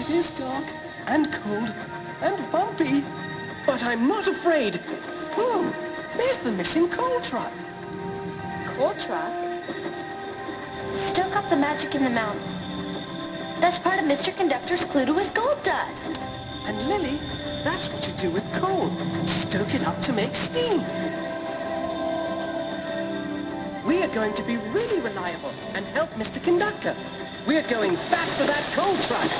It is dark and cold and bumpy, but I'm not afraid. There's the missing coal truck. Coal truck? Still got the magic in the mountain. That's part of Mr. Conductor's clue to his gold dust. And Lily, that's what you do with coal. Stoke it up to make steam. We are going to be really reliable and help Mr. Conductor. We are going back to that coal truck.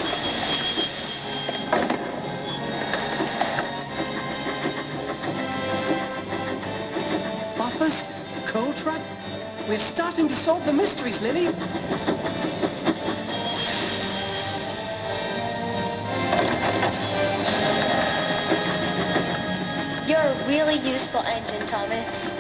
Buffers, coal truck. We're starting to solve the mysteries, Lily. You're a really useful engine, Thomas.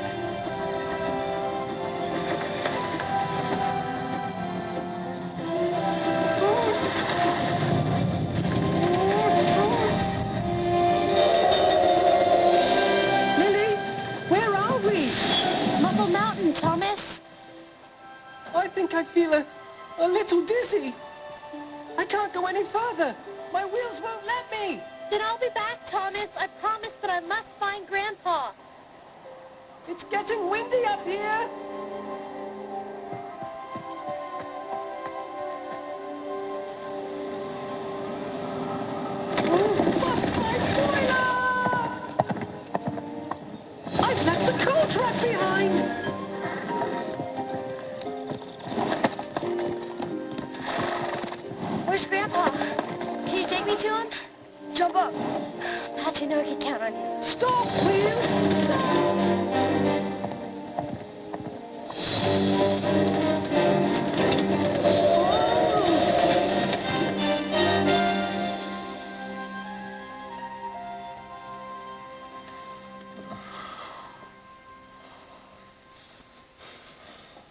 Lily, where are we? Muffle Mountain, Thomas. I think I feel a little dizzy. I can't go any further. My wheels won't let me. Then I'll be back, Thomas. I promise that I must find Grandpa. It's getting windy up here. Bust my boiler! I've left the coal truck behind. Where's Grandpa? Can you take me to him? Jump up. How'd you know I could count on you? Stop, will you?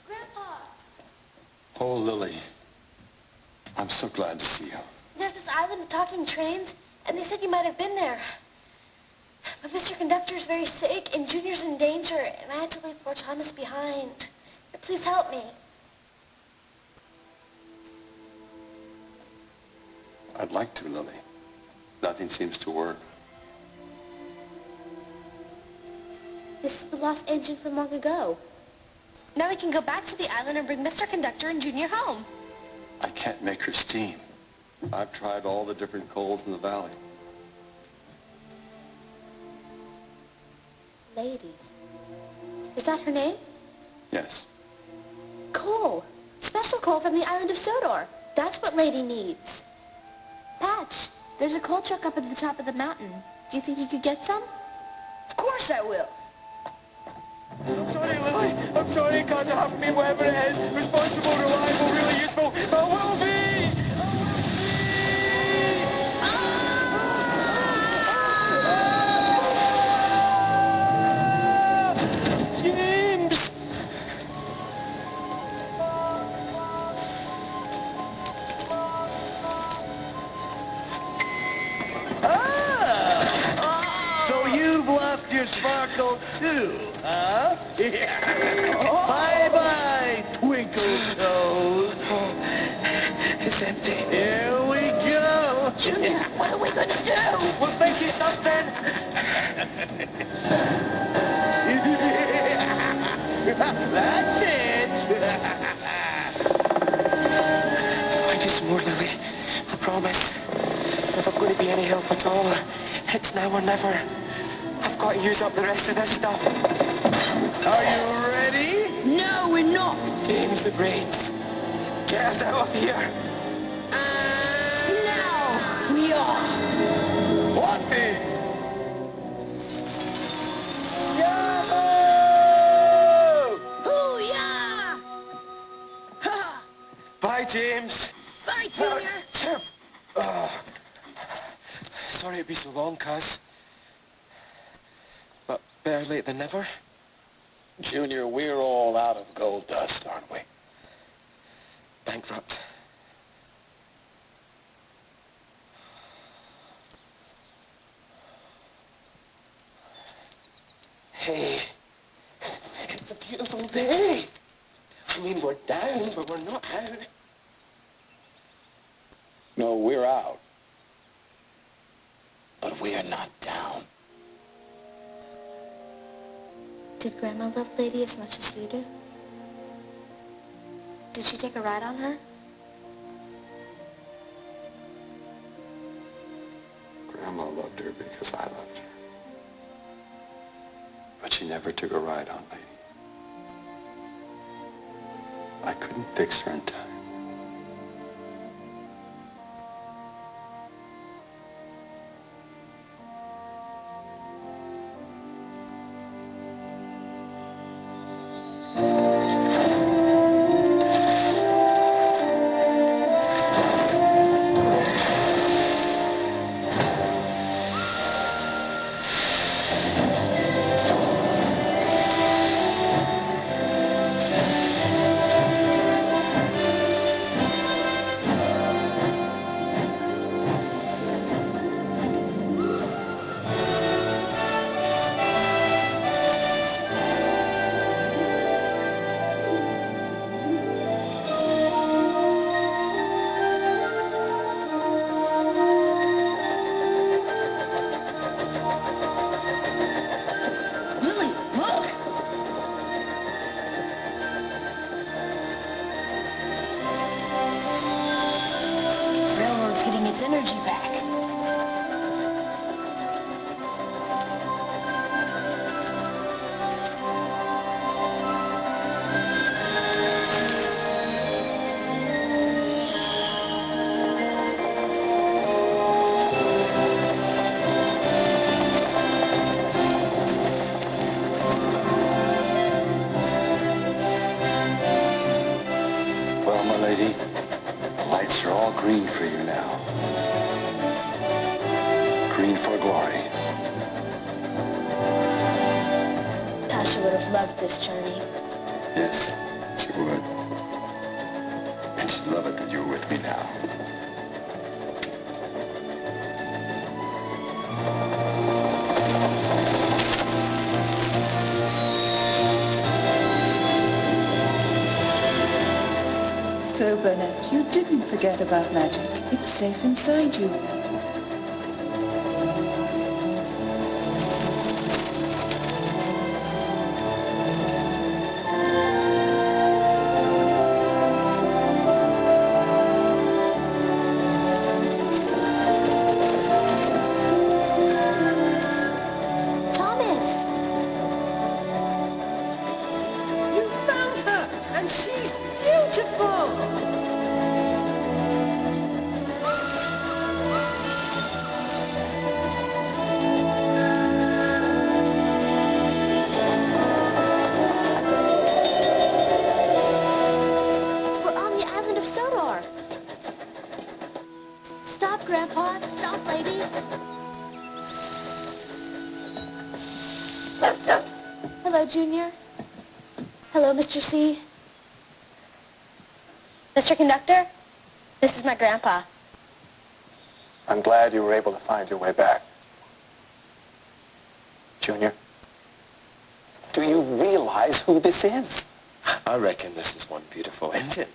Grandpa! Oh, Lily. I'm so glad to see you. There's this island of talking trains, and they said you might have been there. But Mr. Conductor's very sick, and Junior's in danger, and I had to leave poor Thomas behind. Please help me. I'd like to, Lily. Nothing seems to work. This is the lost engine from long ago. Now we can go back to the island and bring Mr. Conductor and Junior home. I can't make her steam. I've tried all the different coals in the valley. Lady. Is that her name? Yes. Coal. Special coal from the island of Sodor. That's what Lady needs. Patch, there's a coal truck up at the top of the mountain. Do you think you could get some? Of course I will. I'm sorry, Lily. I'm sorry, because I haven't been whatever it is. Responsible, reliable, really useful. I will be! James! So you've left your sparkle too, huh? Bye-bye, twinkle toes. It's empty. Here we go. Junior, what are we going to do? We'll think it something. That's it. Find you some more, Lily. I promise. If I'm going to be any help at all, it's now or never. I've got to use up the rest of this stuff. Are you ready? No, we're not. James the Brains. Get us out of here. Now we are. What the? Hoo-yah! Ha! Bye, James. Bye, Junior. Sorry it'd be so long, cuz. But better late than never. Junior, we're all out of gold dust, aren't we? Bankrupt. Hey, it's a beautiful day. I mean, we're down, but we're not out. No, we're out. but we are not down. Did Grandma love Lady as much as you do? Did she take a ride on her? Grandma loved her because I loved her. But she never took a ride on Lady. I couldn't fix her in time. Getting its energy back. Well, my lady, the lights are all green for you now. Green for glory. Tasha would have loved this journey. Yes, she would. And she'd love it that you're with me now. So, Burnett, you didn't forget about magic. It's safe inside you. Thomas! You found her, and she's beautiful! We're on the island of Sodor. Stop, Grandpa. Stop, lady. Hello, Junior. Hello, Mr. C. Mr. Conductor, this is my grandpa. I'm glad you were able to find your way back. Junior, do you realize who this is? I reckon this is one beautiful engine.